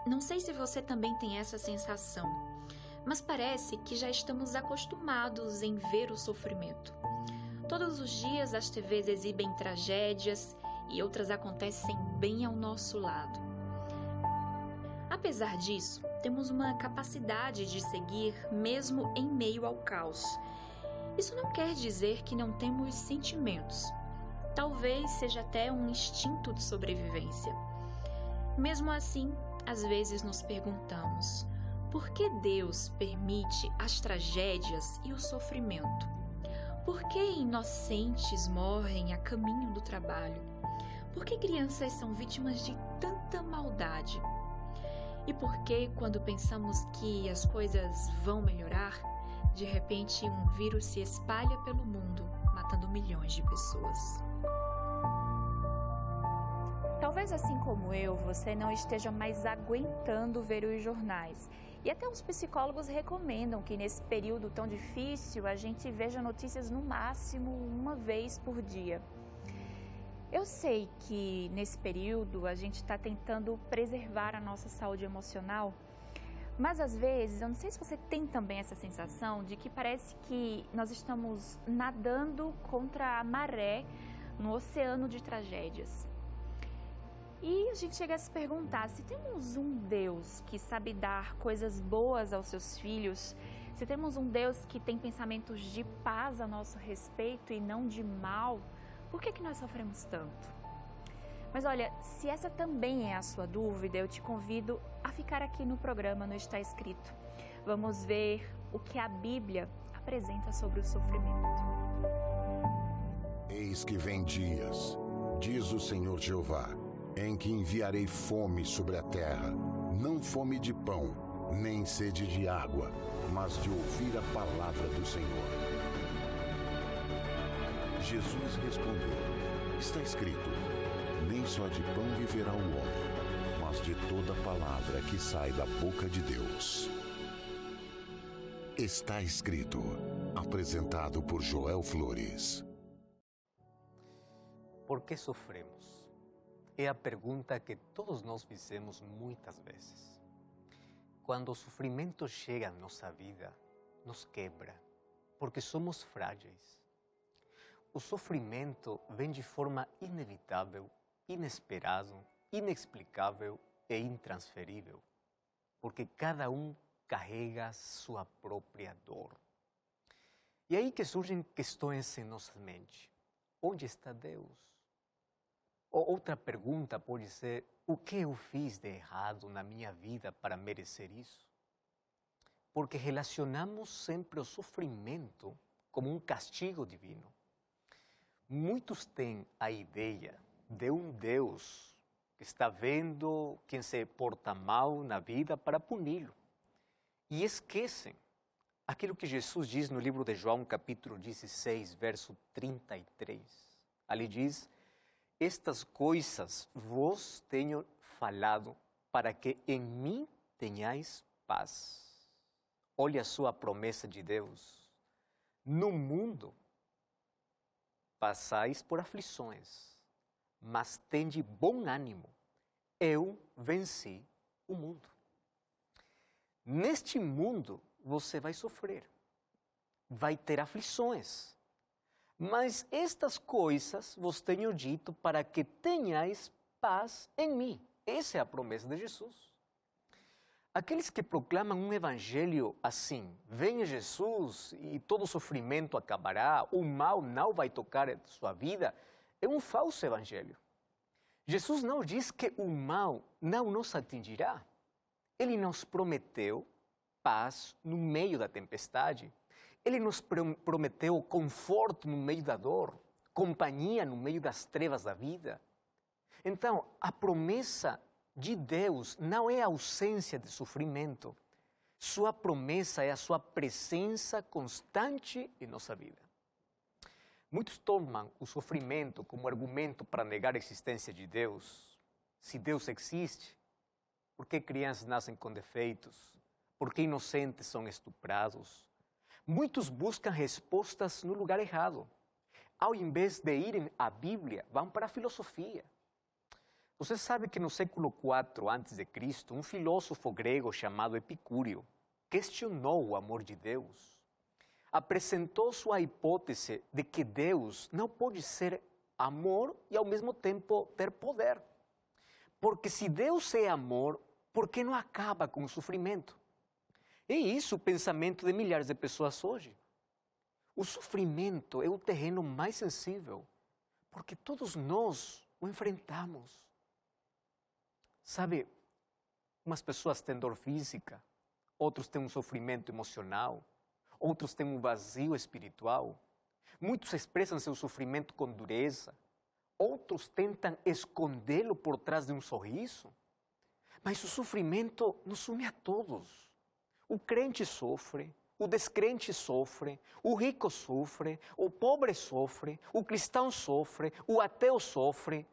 Não sei se você também tem essa sensação, mas parece que já estamos acostumados em ver o sofrimento. Todos os dias as TVs exibem tragédias e outras acontecem bem ao nosso lado. Apesar disso, temos uma capacidade de seguir mesmo em meio ao caos. Isso não quer dizer que não temos sentimentos. Talvez seja até um instinto de sobrevivência. Mesmo assim, às vezes nos perguntamos: por que Deus permite as tragédias e o sofrimento? Por que inocentes morrem a caminho do trabalho? Por que crianças são vítimas de tanta maldade? E por que, quando pensamos que as coisas vão melhorar, de repente um vírus se espalha pelo mundo, matando milhões de pessoas? Talvez assim como eu, você não esteja mais aguentando ver os jornais. E até os psicólogos recomendam que nesse período tão difícil a gente veja notícias no máximo uma vez por dia. Eu sei que nesse período a gente está tentando preservar a nossa saúde emocional, mas às vezes, eu não sei se você tem também essa sensação de que parece que nós estamos nadando contra a maré no oceano de tragédias. E a gente chega a se perguntar, se temos um Deus que sabe dar coisas boas aos seus filhos, se temos um Deus que tem pensamentos de paz a nosso respeito e não de mal, por que nós sofremos tanto? Mas olha, se essa também é a sua dúvida, eu te convido a ficar aqui no programa, não está escrito. Vamos ver o que a Bíblia apresenta sobre o sofrimento. Eis que vem dias, diz o Senhor Jeová, em que enviarei fome sobre a terra, não fome de pão, nem sede de água, mas de ouvir a palavra do Senhor. Jesus respondeu, está escrito, nem só de pão viverá o homem, mas de toda palavra que sai da boca de Deus. Está escrito, apresentado por Joel Flores. Por que sofremos? É a pergunta que todos nós fizemos muitas vezes. Quando o sofrimento chega à nossa vida, nos quebra, porque somos frágeis. O sofrimento vem de forma inevitável, inesperado, inexplicável e intransferível, porque cada um carrega sua própria dor. E aí que surgem questões em nossa mente. Onde está Deus? Ou outra pergunta pode ser, o que eu fiz de errado na minha vida para merecer isso? Porque relacionamos sempre o sofrimento como um castigo divino. Muitos têm a ideia de um Deus que está vendo quem se porta mal na vida para puni-lo. E esquecem aquilo que Jesus diz no livro de João, capítulo 16, verso 33. Ali diz, estas coisas vos tenho falado para que em mim tenhais paz. Olha a sua promessa de Deus. No mundo passais por aflições, mas tende bom ânimo. Eu venci o mundo. Neste mundo você vai sofrer, vai ter aflições. Mas estas coisas vos tenho dito para que tenhais paz em mim. Essa é a promessa de Jesus. Aqueles que proclamam um evangelho assim, venha Jesus e todo sofrimento acabará, o mal não vai tocar a sua vida, é um falso evangelho. Jesus não diz que o mal não nos atingirá. Ele nos prometeu paz no meio da tempestade. Ele nos prometeu conforto no meio da dor, companhia no meio das trevas da vida. Então, a promessa de Deus não é a ausência de sofrimento. Sua promessa é a sua presença constante em nossa vida. Muitos tomam o sofrimento como argumento para negar a existência de Deus. Se Deus existe, por que crianças nascem com defeitos? Por que inocentes são estuprados? Muitos buscam respostas no lugar errado. Ao invés de irem à Bíblia, vão para a filosofia. Você sabe que no século IV a.C., um filósofo grego chamado Epicúrio questionou o amor de Deus. Apresentou sua hipótese de que Deus não pode ser amor e ao mesmo tempo ter poder. Porque se Deus é amor, por que não acaba com o sofrimento? É isso o pensamento de milhares de pessoas hoje. O sofrimento é o terreno mais sensível, porque todos nós o enfrentamos. Sabe, umas pessoas têm dor física, outros têm um sofrimento emocional, outros têm um vazio espiritual. Muitos expressam seu sofrimento com dureza, outros tentam escondê-lo por trás de um sorriso. Mas o sofrimento nos une a todos. O crente sofre, o descrente sofre, o rico sofre, o pobre sofre, o cristão sofre, o ateu sofre,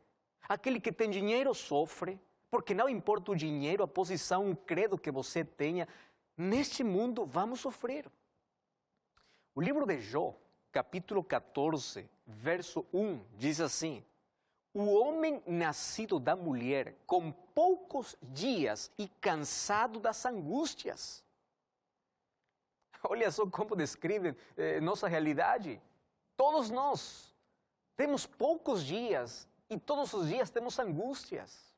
aquele que tem dinheiro sofre, porque não importa o dinheiro, a posição, o credo que você tenha, neste mundo vamos sofrer. O livro de Jó, capítulo 14, verso 1, diz assim: o homem nascido da mulher, com poucos dias e cansado das angústias. Olha só como descreve nossa realidade. Todos nós temos poucos dias e todos os dias temos angústias.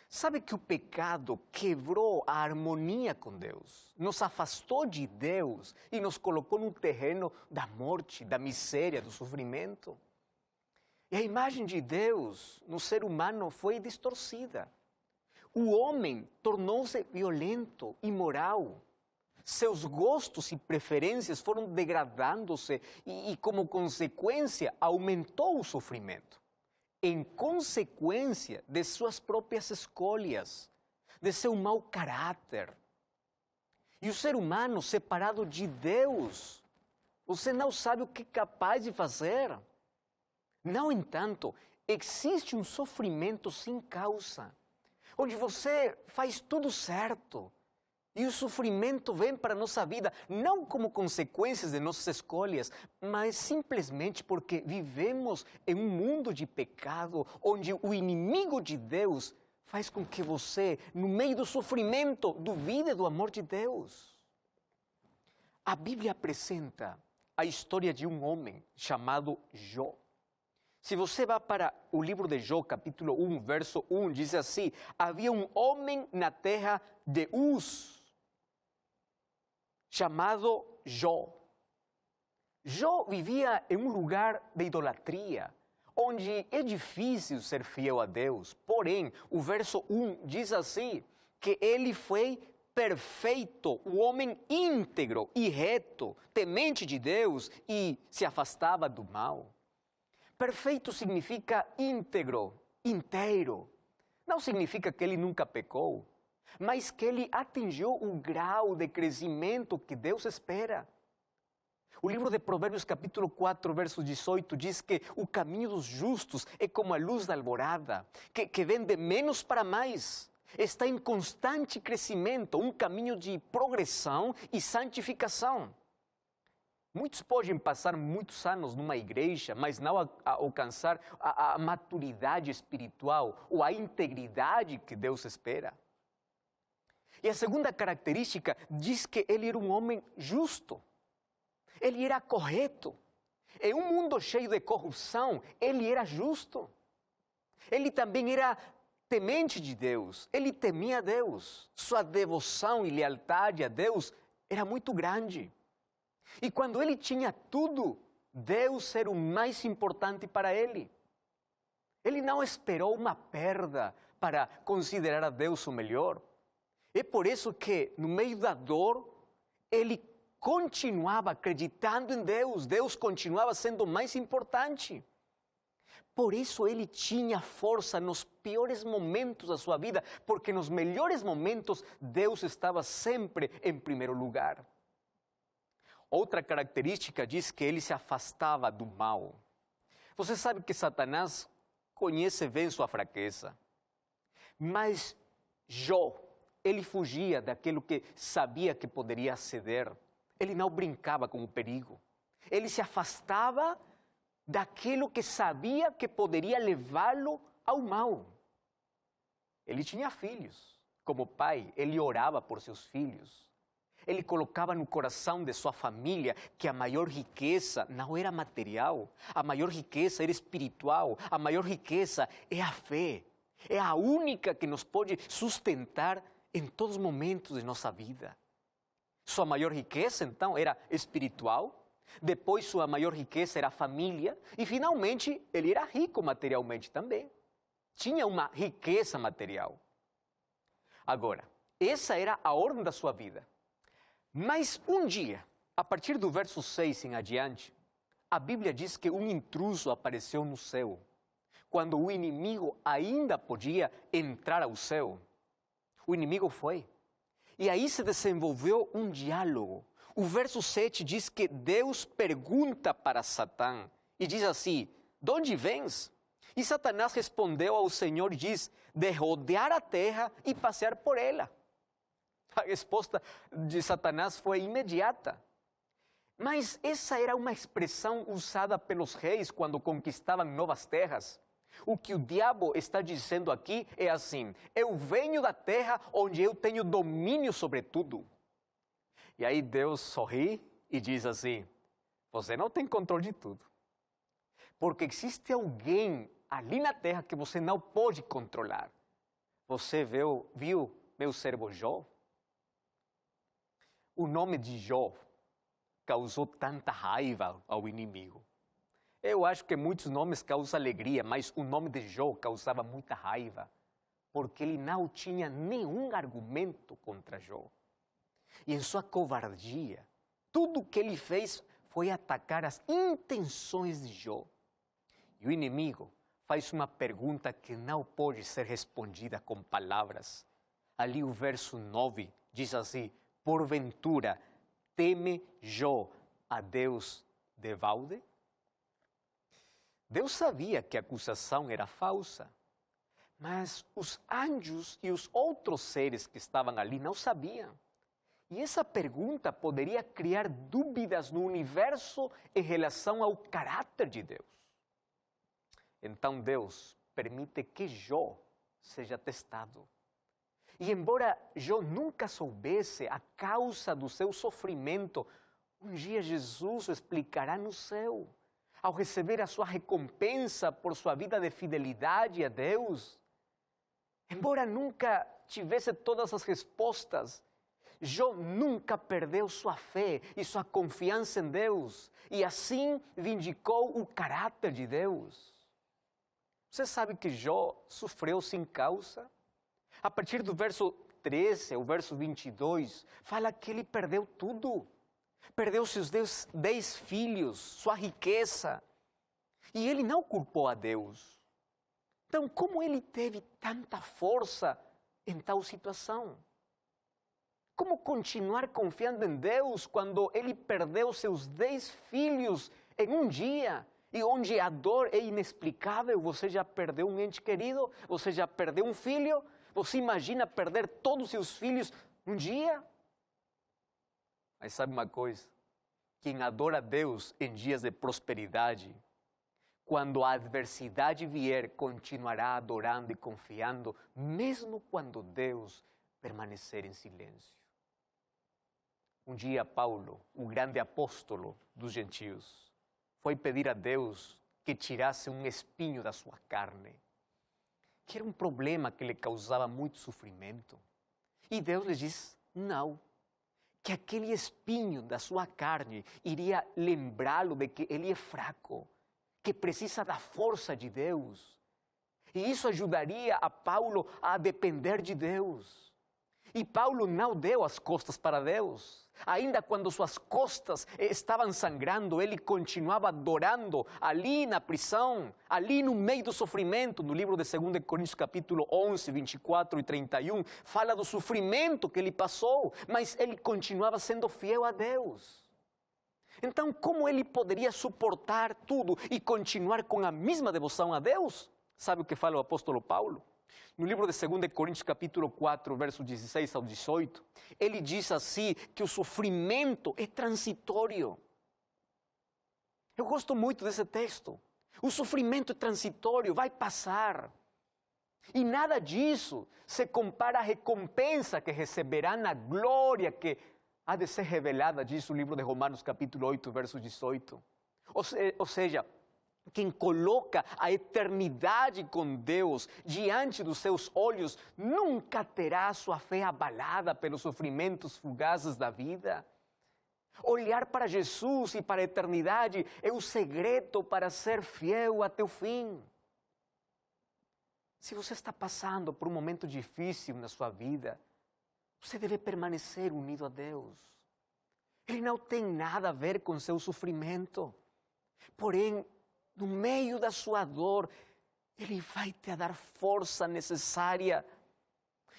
Sabe que o pecado quebrou a harmonia com Deus, nos afastou de Deus e nos colocou no terreno da morte, da miséria, do sofrimento. E a imagem de Deus no ser humano foi distorcida. O homem tornou-se violento, imoral. Seus gostos e preferências foram degradando-se e, como consequência, aumentou o sofrimento. Em consequência de suas próprias escolhas, de seu mau caráter. E o ser humano separado de Deus, você não sabe o que é capaz de fazer. No entanto, existe um sofrimento sem causa, onde você faz tudo certo. E o sofrimento vem para a nossa vida, não como consequências de nossas escolhas, mas simplesmente porque vivemos em um mundo de pecado, onde o inimigo de Deus faz com que você, no meio do sofrimento, duvide do amor de Deus. A Bíblia apresenta a história de um homem chamado Jó. Se você vai para o livro de Jó, capítulo 1, verso 1, diz assim: havia um homem na terra de Uz, chamado Jó. Jó vivia em um lugar de idolatria, onde é difícil ser fiel a Deus. Porém, o verso 1 diz assim, que ele foi perfeito, o homem íntegro e reto, temente de Deus e se afastava do mal. Perfeito significa íntegro, inteiro. Não significa que ele nunca pecou, mas que ele atingiu o grau de crescimento que Deus espera. O livro de Provérbios, capítulo 4, verso 18, diz que o caminho dos justos é como a luz da alvorada, que vem de menos para mais. Está em constante crescimento, um caminho de progressão e santificação. Muitos podem passar muitos anos numa igreja, mas não alcançar a maturidade espiritual ou a integridade que Deus espera. E a segunda característica diz que ele era um homem justo. Ele era correto. Em um mundo cheio de corrupção, ele era justo. Ele também era temente de Deus. Ele temia Deus. Sua devoção e lealdade a Deus era muito grande. E quando ele tinha tudo, Deus era o mais importante para ele. Ele não esperou uma perda para considerar a Deus o melhor. É por isso que, no meio da dor, ele continuava acreditando em Deus. Deus continuava sendo mais importante. Por isso ele tinha força nos piores momentos da sua vida, porque nos melhores momentos Deus estava sempre em primeiro lugar. Outra característica diz que ele se afastava do mal. Você sabe que Satanás conhece bem sua fraqueza. Mas Jó, ele fugia daquilo que sabia que poderia ceder. Ele não brincava com o perigo. Ele se afastava daquilo que sabia que poderia levá-lo ao mal. Ele tinha filhos. Como pai, ele orava por seus filhos. Ele colocava no coração de sua família que a maior riqueza não era material, a maior riqueza era espiritual, a maior riqueza é a fé. É a única que nos pode sustentar em todos os momentos de nossa vida. Sua maior riqueza, então, era espiritual. Depois, sua maior riqueza era a família. E, finalmente, ele era rico materialmente também. Tinha uma riqueza material. Agora, essa era a ordem da sua vida. Mas um dia, a partir do verso 6 em adiante, a Bíblia diz que um intruso apareceu no céu, quando o inimigo ainda podia entrar ao céu. O inimigo foi. E aí se desenvolveu um diálogo. O verso 7 diz que Deus pergunta para Satã e diz assim: de onde vens? E Satanás respondeu ao Senhor e diz: de rodear a terra e passear por ela. A resposta de Satanás foi imediata. Mas essa era uma expressão usada pelos reis quando conquistavam novas terras. O que o diabo está dizendo aqui é assim: eu venho da terra onde eu tenho domínio sobre tudo. E aí Deus sorri e diz assim: você não tem controle de tudo. Porque existe alguém ali na terra que você não pode controlar. Você viu meu servo Jó? O nome de Jó causou tanta raiva ao inimigo. Eu acho que muitos nomes causam alegria, mas o nome de Jó causava muita raiva, porque ele não tinha nenhum argumento contra Jó. E em sua covardia, tudo o que ele fez foi atacar as intenções de Jó. E o inimigo faz uma pergunta que não pode ser respondida com palavras. Ali o verso 9 diz assim: porventura teme Jó a Deus de balde? Deus sabia que a acusação era falsa, mas os anjos e os outros seres que estavam ali não sabiam. E essa pergunta poderia criar dúvidas no universo em relação ao caráter de Deus. Então Deus permite que Jó seja testado. E embora Jó nunca soubesse a causa do seu sofrimento, um dia Jesus o explicará no céu, ao receber a sua recompensa por sua vida de fidelidade a Deus. Embora nunca tivesse todas as respostas, Jó nunca perdeu sua fé e sua confiança em Deus, e assim vindicou o caráter de Deus. Você sabe que Jó sofreu sem causa? A partir do verso 13, o verso 22, fala que ele perdeu tudo. Perdeu seus 10 filhos, sua riqueza. E ele não culpou a Deus. Então, como ele teve tanta força em tal situação? Como continuar confiando em Deus quando ele perdeu seus 10 filhos em um dia? E onde a dor é inexplicável, você já perdeu um ente querido, você já perdeu um filho, você imagina perder todos os seus filhos um dia? Mas sabe uma coisa? Quem adora a Deus em dias de prosperidade, quando a adversidade vier, continuará adorando e confiando, mesmo quando Deus permanecer em silêncio. Um dia Paulo, o grande apóstolo dos gentios, foi pedir a Deus que tirasse um espinho da sua carne, que era um problema que lhe causava muito sofrimento. E Deus lhe diz, não, que aquele espinho da sua carne iria lembrá-lo de que ele é fraco, que precisa da força de Deus. E isso ajudaria a Paulo a depender de Deus. E Paulo não deu as costas para Deus. Ainda quando suas costas estavam sangrando, ele continuava adorando ali na prisão, ali no meio do sofrimento. No livro de 2 Coríntios capítulo 11, 24 e 31, fala do sofrimento que ele passou, mas ele continuava sendo fiel a Deus. Então, como ele poderia suportar tudo e continuar com a mesma devoção a Deus? Sabe o que fala o apóstolo Paulo? No livro de 2 Coríntios capítulo 4, versos 16 ao 18, ele diz assim que o sofrimento é transitório. Eu gosto muito desse texto. O sofrimento é transitório, vai passar. E nada disso se compara à recompensa que receberá na glória que há de ser revelada, diz o livro de Romanos capítulo 8, verso 18. Ou seja, quem coloca a eternidade com Deus diante dos seus olhos nunca terá sua fé abalada pelos sofrimentos fugazes da vida. Olhar para Jesus e para a eternidade é o segredo para ser fiel até o fim. Se você está passando por um momento difícil na sua vida, você deve permanecer unido a Deus. Ele não tem nada a ver com seu sofrimento. Porém, no meio da sua dor, Ele vai te dar força necessária.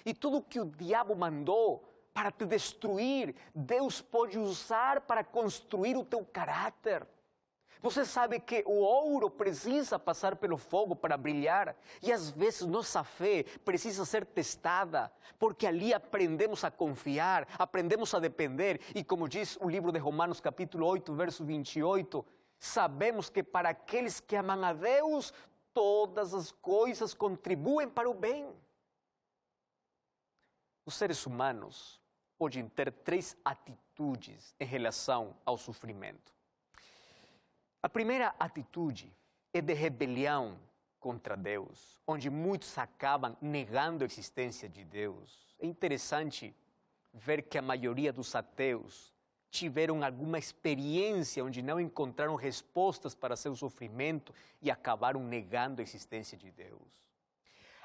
E tudo que o diabo mandou para te destruir, Deus pode usar para construir o teu caráter. Você sabe que o ouro precisa passar pelo fogo para brilhar. E às vezes nossa fé precisa ser testada, porque ali aprendemos a confiar, aprendemos a depender. E como diz o livro de Romanos capítulo 8, verso 28, sabemos que para aqueles que amam a Deus, todas as coisas contribuem para o bem. Os seres humanos podem ter 3 atitudes em relação ao sofrimento. A primeira atitude é de rebelião contra Deus, onde muitos acabam negando a existência de Deus. É interessante ver que a maioria dos ateus tiveram alguma experiência onde não encontraram respostas para seu sofrimento e acabaram negando a existência de Deus.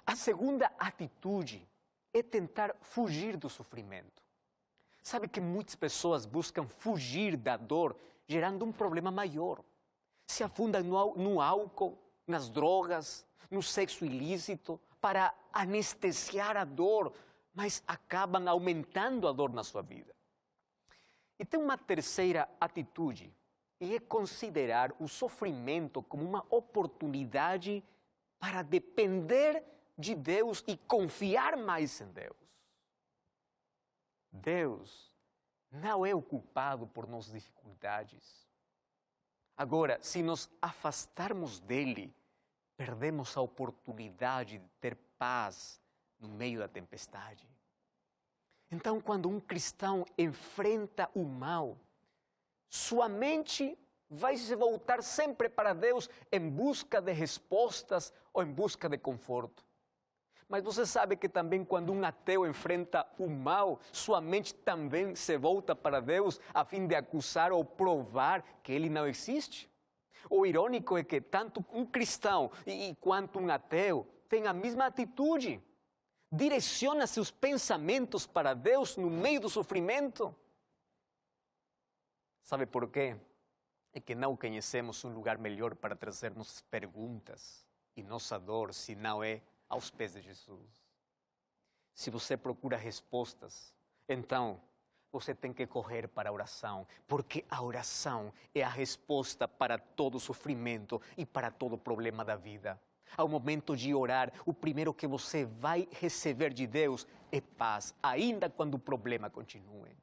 A segunda atitude é tentar fugir do sofrimento. Sabe que muitas pessoas buscam fugir da dor, gerando um problema maior. Se afundam no álcool, nas drogas, no sexo ilícito, para anestesiar a dor, mas acabam aumentando a dor na sua vida. E tem uma terceira atitude, e é considerar o sofrimento como uma oportunidade para depender de Deus e confiar mais em Deus. Deus não é o culpado por nossas dificuldades. Agora, se nos afastarmos dele, perdemos a oportunidade de ter paz no meio da tempestade. Então, quando um cristão enfrenta o mal, sua mente vai se voltar sempre para Deus em busca de respostas ou em busca de conforto. Mas você sabe que também quando um ateu enfrenta o mal, sua mente também se volta para Deus a fim de acusar ou provar que ele não existe? O irônico é que tanto um cristão quanto um ateu têm a mesma atitude. Direciona seus pensamentos para Deus no meio do sofrimento. Sabe por quê? É que não conhecemos um lugar melhor para trazer nossas perguntas e nossa dor, se não é aos pés de Jesus. Se você procura respostas, então você tem que correr para a oração, porque a oração é a resposta para todo sofrimento e para todo problema da vida. Ao momento de orar, o primeiro que você vai receber de Deus é paz, ainda quando o problema continue.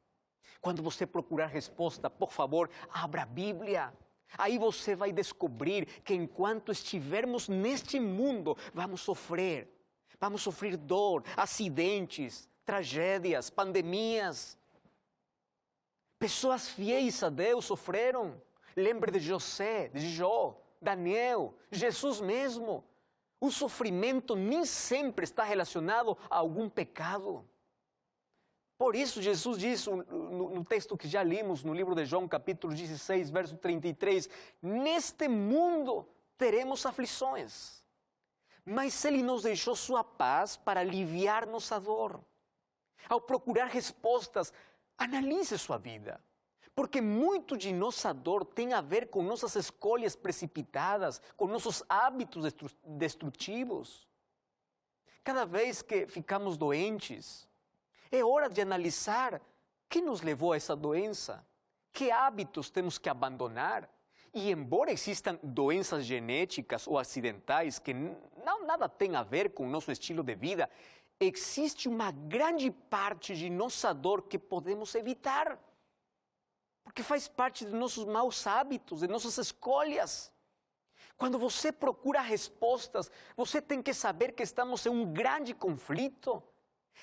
Quando você procurar resposta, por favor, abra a Bíblia. Aí você vai descobrir que enquanto estivermos neste mundo, vamos sofrer dor, acidentes, tragédias, pandemias. Pessoas fiéis a Deus sofreram. Lembre de José, de Jó, Daniel, Jesus mesmo. O sofrimento nem sempre está relacionado a algum pecado. Por isso, Jesus diz no texto que já limos, no livro de João, capítulo 16, verso 33, neste mundo teremos aflições, mas Ele nos deixou sua paz para aliviar nossa dor. Ao procurar respostas, analise sua vida, porque muito de nossa dor tem a ver com nossas escolhas precipitadas, com nossos hábitos destrutivos. Cada vez que ficamos doentes, é hora de analisar o que nos levou a essa doença, que hábitos temos que abandonar. E embora existam doenças genéticas ou acidentais que nada tem a ver com o nosso estilo de vida, existe uma grande parte de nossa dor que podemos evitar, porque faz parte de nossos maus hábitos, de nossas escolhas. Quando você procura respostas, você tem que saber que estamos em um grande conflito.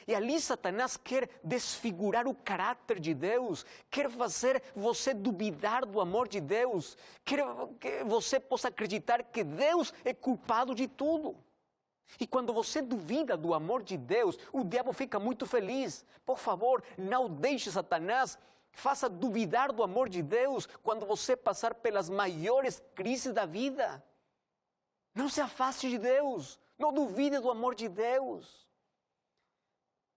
E ali Satanás quer desfigurar o caráter de Deus, quer fazer você duvidar do amor de Deus, quer que você possa acreditar que Deus é culpado de tudo. E quando você duvida do amor de Deus, o diabo fica muito feliz. Por favor, não deixe Satanás faça duvidar do amor de Deus quando você passar pelas maiores crises da vida. Não se afaste de Deus, não duvide do amor de Deus.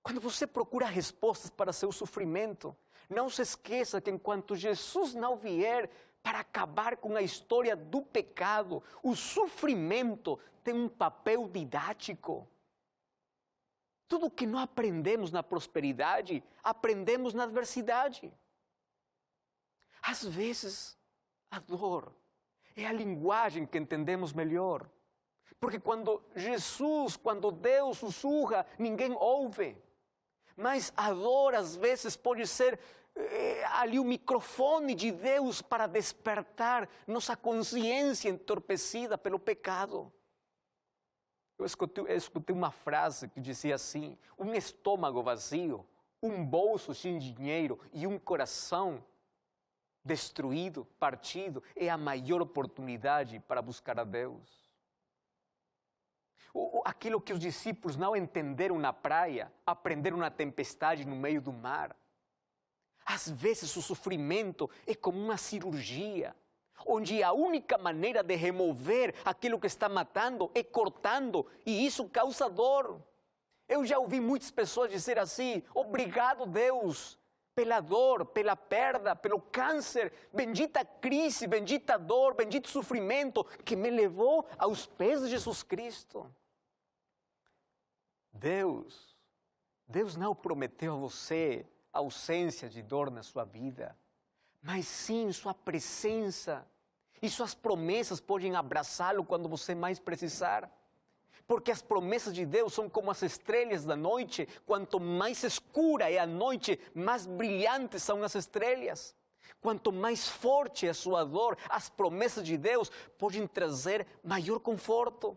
Quando você procura respostas para seu sofrimento, não se esqueça que enquanto Jesus não vier para acabar com a história do pecado, o sofrimento tem um papel didático. Tudo que não aprendemos na prosperidade, aprendemos na adversidade. Às vezes, a dor é a linguagem que entendemos melhor. Porque quando Deus sussurra, ninguém ouve. Mas a dor, às vezes, pode ser ali o microfone de Deus para despertar nossa consciência entorpecida pelo pecado. Eu escutei uma frase que dizia assim: um estômago vazio, um bolso sem dinheiro e um coração destruído, partido, é a maior oportunidade para buscar a Deus. Aquilo que os discípulos não entenderam na praia, aprenderam na tempestade no meio do mar. Às vezes o sofrimento é como uma cirurgia, onde a única maneira de remover aquilo que está matando é cortando, e isso causa dor. Eu já ouvi muitas pessoas dizer assim: obrigado Deus, pela dor, pela perda, pelo câncer, bendita crise, bendita dor, bendito sofrimento que me levou aos pés de Jesus Cristo. Deus não prometeu a você ausência de dor na sua vida, mas sim sua presença, e suas promessas podem abraçá-lo quando você mais precisar. Porque as promessas de Deus são como as estrelas da noite. Quanto mais escura é a noite, mais brilhantes são as estrelas. Quanto mais forte é a sua dor, as promessas de Deus podem trazer maior conforto.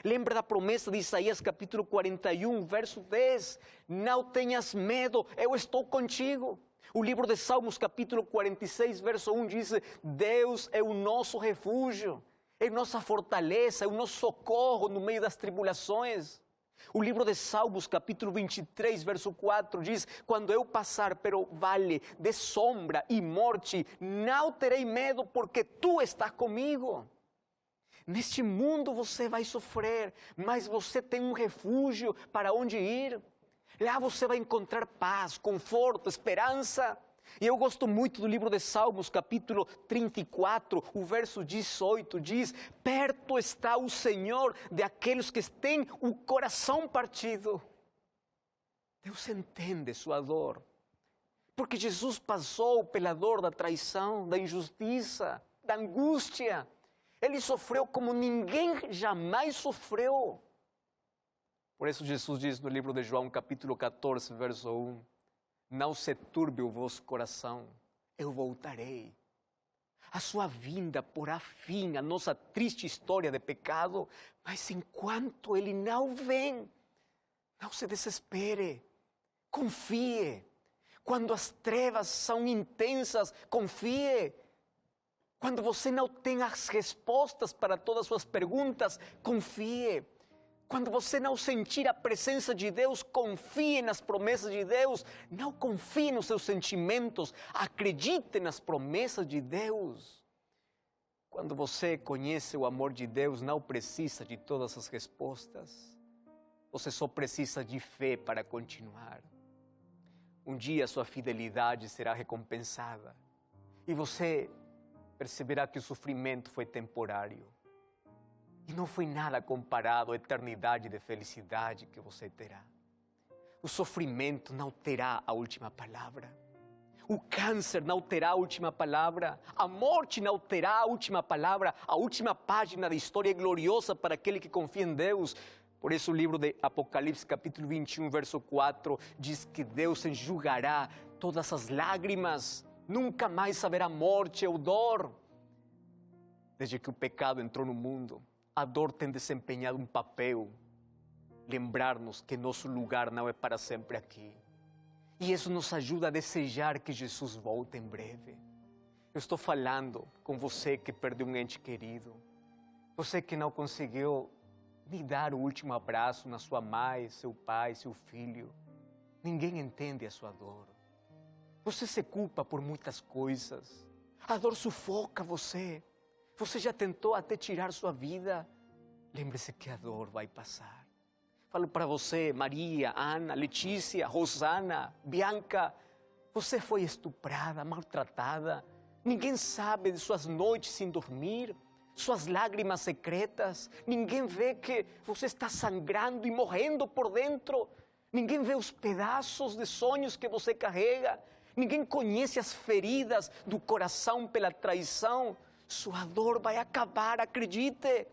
Lembra da promessa de Isaías capítulo 41, verso 10. Não tenhas medo, eu estou contigo. O livro de Salmos capítulo 46, verso 1 diz: Deus é o nosso refúgio, é nossa fortaleza, é o nosso socorro no meio das tribulações. O livro de Salmos, capítulo 23, verso 4, diz: quando eu passar pelo vale de sombra e morte, não terei medo, porque tu estás comigo. Neste mundo você vai sofrer, mas você tem um refúgio para onde ir. Lá você vai encontrar paz, conforto, esperança. E eu gosto muito do livro de Salmos, capítulo 34, o verso 18, diz: perto está o Senhor de aqueles que têm o coração partido. Deus entende sua dor, porque Jesus passou pela dor da traição, da injustiça, da angústia. Ele sofreu como ninguém jamais sofreu. Por isso Jesus diz no livro de João, capítulo 14, verso 1, não se turbe o vosso coração, eu voltarei. A sua vinda porá fim à nossa triste história de pecado, mas enquanto Ele não vem, não se desespere, confie. Quando as trevas são intensas, confie. Quando você não tem as respostas para todas as suas perguntas, confie. Quando você não sentir a presença de Deus, confie nas promessas de Deus. Não confie nos seus sentimentos, acredite nas promessas de Deus. Quando você conhece o amor de Deus, não precisa de todas as respostas. Você só precisa de fé para continuar. Um dia sua fidelidade será recompensada. E você perceberá que o sofrimento foi temporário. E não foi nada comparado à eternidade de felicidade que você terá. O sofrimento não terá a última palavra. O câncer não terá a última palavra. A morte não terá a última palavra. A última página da história é gloriosa para aquele que confia em Deus. Por isso o livro de Apocalipse, capítulo 21, verso 4, diz que Deus enxugará todas as lágrimas. Nunca mais haverá morte ou dor. Desde que o pecado entrou no mundo, a dor tem desempenhado um papel, lembrar-nos que nosso lugar não é para sempre aqui. E isso nos ajuda a desejar que Jesus volte em breve. Eu estou falando com você que perdeu um ente querido, você que não conseguiu nem dar o último abraço na sua mãe, seu pai, seu filho. Ninguém entende a sua dor. Você se culpa por muitas coisas. A dor sufoca você. Você já tentou até tirar sua vida. Lembre-se que a dor vai passar. Falo para você, Maria, Ana, Letícia, Rosana, Bianca. Você foi estuprada, maltratada. Ninguém sabe de suas noites sem dormir, suas lágrimas secretas. Ninguém vê que você está sangrando e morrendo por dentro. Ninguém vê os pedaços de sonhos que você carrega. Ninguém conhece as feridas do coração pela traição. Sua dor vai acabar, acredite.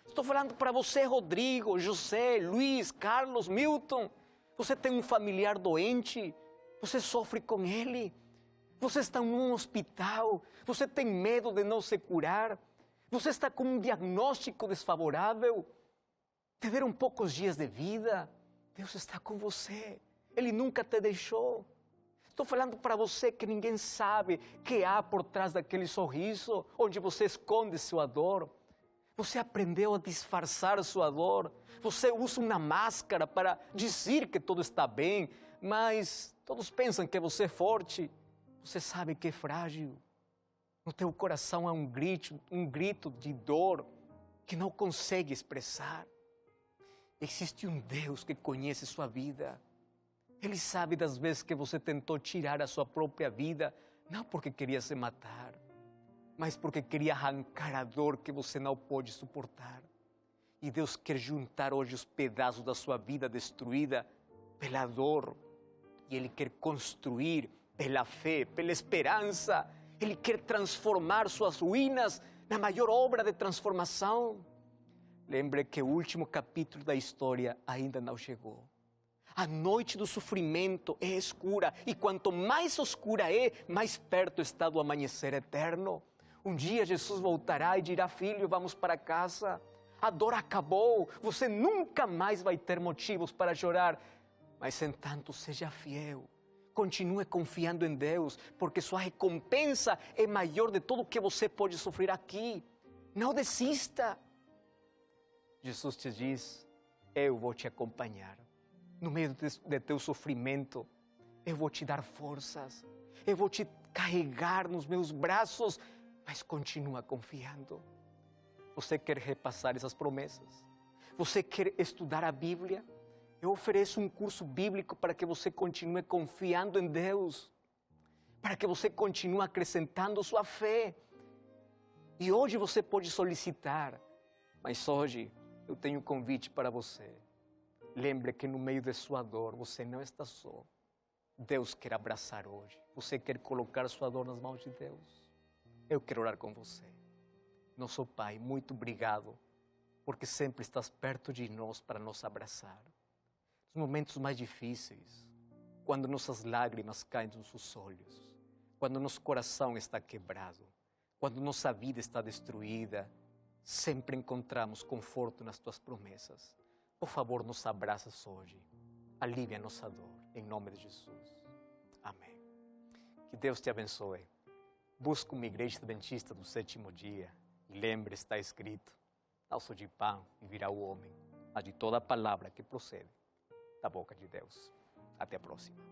Estou falando para você, Rodrigo, José, Luiz, Carlos, Milton. Você tem um familiar doente, você sofre com ele. Você está em um hospital, você tem medo de não se curar. Você está com um diagnóstico desfavorável. Te deram poucos dias de vida. Deus está com você. Ele nunca te deixou. Estou falando para você que ninguém sabe o que há por trás daquele sorriso, onde você esconde sua dor. Você aprendeu a disfarçar sua dor. Você usa uma máscara para dizer que tudo está bem, mas todos pensam que você é forte. Você sabe que é frágil. No teu coração há um grito de dor que não consegue expressar. Existe um Deus que conhece sua vida. Ele sabe das vezes que você tentou tirar a sua própria vida, não porque queria se matar, mas porque queria arrancar a dor que você não pôde suportar. E Deus quer juntar hoje os pedaços da sua vida destruída pela dor. E Ele quer construir pela fé, pela esperança. Ele quer transformar suas ruínas na maior obra de transformação. Lembre que o último capítulo da história ainda não chegou. A noite do sofrimento é escura e quanto mais escura é, mais perto está do amanhecer eterno. Um dia Jesus voltará e dirá: filho, vamos para casa. A dor acabou, você nunca mais vai ter motivos para chorar. Mas, entanto, seja fiel. Continue confiando em Deus, porque sua recompensa é maior de tudo que você pode sofrer aqui. Não desista. Jesus te diz: eu vou te acompanhar. No meio de teu sofrimento, eu vou te dar forças. Eu vou te carregar nos meus braços, mas continua confiando. Você quer repassar essas promessas? Você quer estudar a Bíblia? Eu ofereço um curso bíblico para que você continue confiando em Deus, para que você continue acrescentando sua fé. E hoje você pode solicitar, mas hoje eu tenho um convite para você. Lembre que no meio de sua dor você não está só. Deus quer abraçar hoje. Você quer colocar sua dor nas mãos de Deus? Eu quero orar com você. Nosso Pai, muito obrigado, porque sempre estás perto de nós para nos abraçar. Nos momentos mais difíceis, quando nossas lágrimas caem dos nossos olhos, quando nosso coração está quebrado, quando nossa vida está destruída, sempre encontramos conforto nas tuas promessas. Por favor, nos abraças hoje. Alivia a nossa dor, em nome de Jesus. Amém. Que Deus te abençoe. Busca uma igreja adventista do sétimo dia. E lembre, está escrito: não só de pão viverá o homem, mas de toda palavra que procede da boca de Deus. Até a próxima.